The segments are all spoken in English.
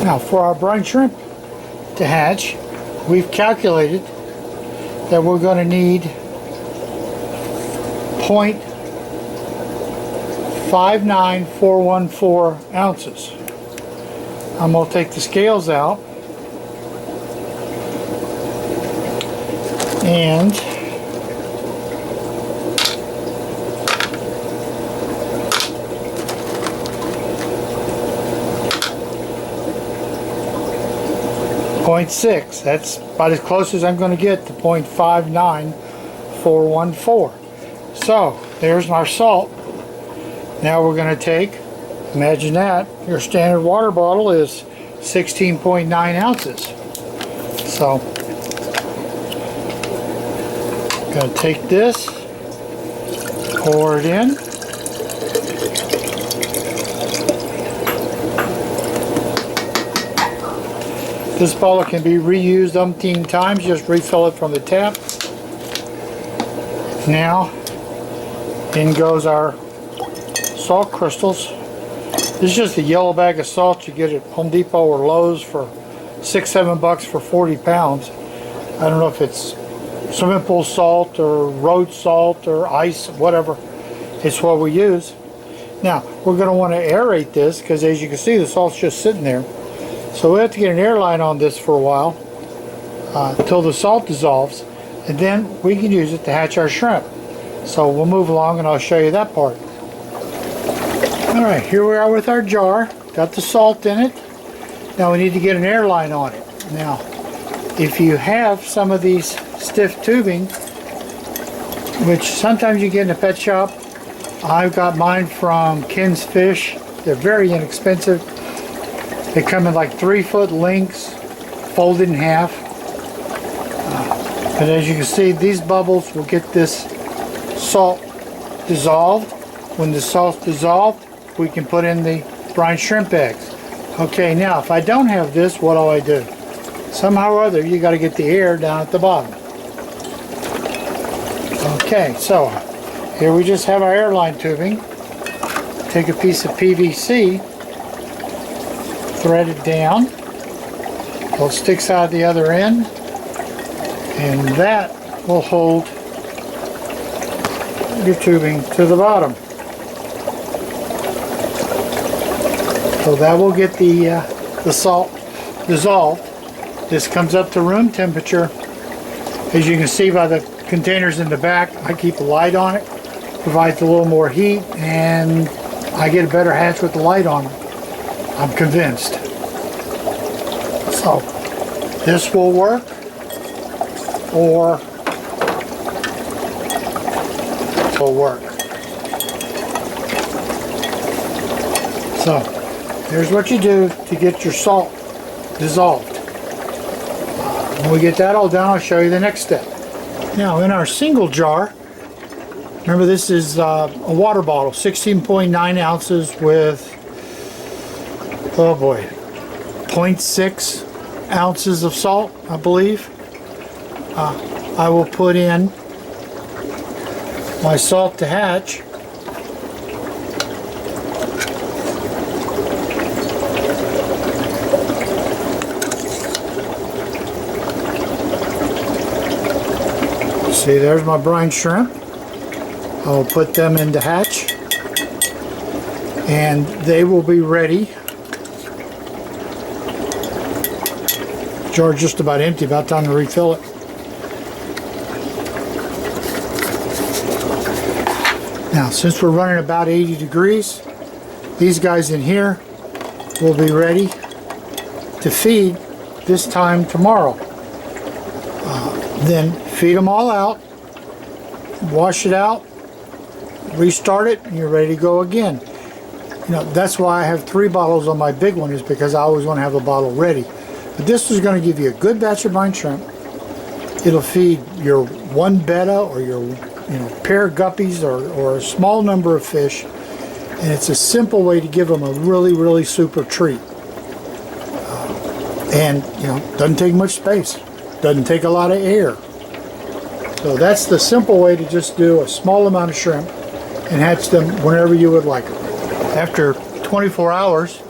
Now for our brine shrimp to hatch, we've calculated that we're going to need 0.59414 ounces. I'm going to take the scales out and .6. That's about as close as I'm going to get to 0.59414. So there's our salt. Now we're going to take, imagine that, your standard water bottle is 16.9 ounces. So I'm going to take this, pour it in. This bottle can be reused umpteen times, just refill it from the tap. Now, in goes our salt crystals. This is just a yellow bag of salt you get at Home Depot or Lowe's for $6-7 for 40 pounds. I don't know if it's swimming pool salt or road salt or ice, whatever. It's what we use. Now, we're going to want to aerate this because as you can see, the salt's just sitting there. So we have to get an airline on this for a while until the salt dissolves, and then we can use it to hatch our shrimp. So we'll move along and I'll show you that part. Alright, here we are with our jar. Got the salt in it. Now we need to get an airline on it. Now, if you have some of these stiff tubing, which sometimes you get in a pet shop, I've got mine from Ken's Fish. They're very inexpensive. They come in like 3-foot lengths, folded in half. But as you can see, these bubbles will get this salt dissolved. When the salt's dissolved, we can put in the brine shrimp eggs. Okay, now if I don't have this, what do I do? Somehow or other, you got to get the air down at the bottom. Okay, so here we just have our airline tubing. Take a piece of PVC. Thread it down till it sticks out the other end, and that will hold your tubing to the bottom. So that will get the salt dissolved. This comes up to room temperature. As you can see by the containers in the back, I keep a light on it. Provides a little more heat, and I get a better hatch with the light on it. I'm convinced. So this will work, or will work. So here's what you do to get your salt dissolved. When we get that all done, I'll show you the next step. Now in our single jar, remember this is a water bottle, 16.9 ounces with, oh boy, 0.6 ounces of salt, I believe. I will put in my salt to hatch. See, there's my brine shrimp. I'll put them into hatch, and they will be ready. Jar just about empty, about time to refill it. Now, since we're running about 80 degrees, these guys in here will be ready to feed this time tomorrow. Then feed them all out, wash it out, restart it, and you're ready to go again. You know, that's why I have 3 bottles on my big one, is because I always want to have a bottle ready. But this is going to give you a good batch of brine shrimp. It'll feed your one betta or your pair of guppies or a small number of fish, and it's a simple way to give them a really super treat. And doesn't take much space, doesn't take a lot of air. So that's the simple way to just do a small amount of shrimp and hatch them whenever you would like them. After 24 hours,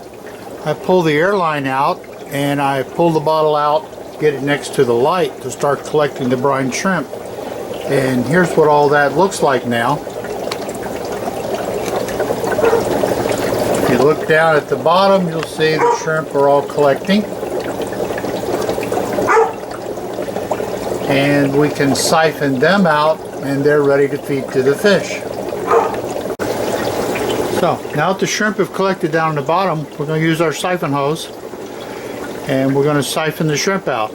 I pull the airline out and I pull the bottle out, get it next to the light to start collecting the brine shrimp. And here's what all that looks like now. If you look down at the bottom, you'll see the shrimp are all collecting. And we can siphon them out and they're ready to feed to the fish. So now that the shrimp have collected down the bottom, we're going to use our siphon hose and we're going to siphon the shrimp out.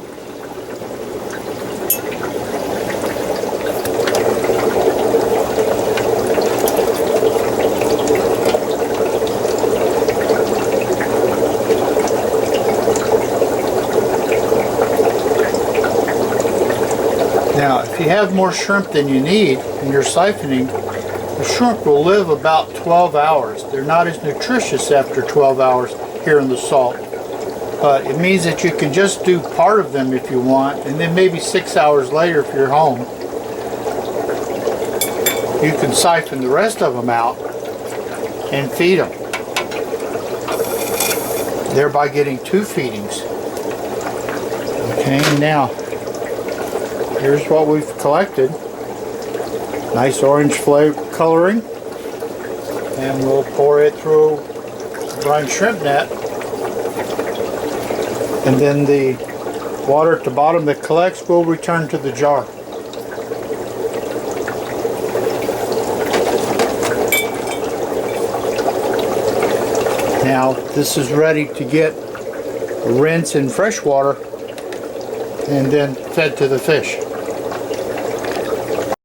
Now, if you have more shrimp than you need and you're siphoning, the shrimp will live about 12 hours. They're not as nutritious after 12 hours here in the salt. But it means that you can just do part of them if you want, and then maybe 6 hours later if you're home, you can siphon the rest of them out and feed them, thereby getting 2 feedings. Okay, now here's what we've collected. Nice orange flavor coloring, and we'll pour it through the brine shrimp net, and then the water at the bottom that collects will return to the jar. Now this is ready to get rinsed in fresh water and then fed to the fish.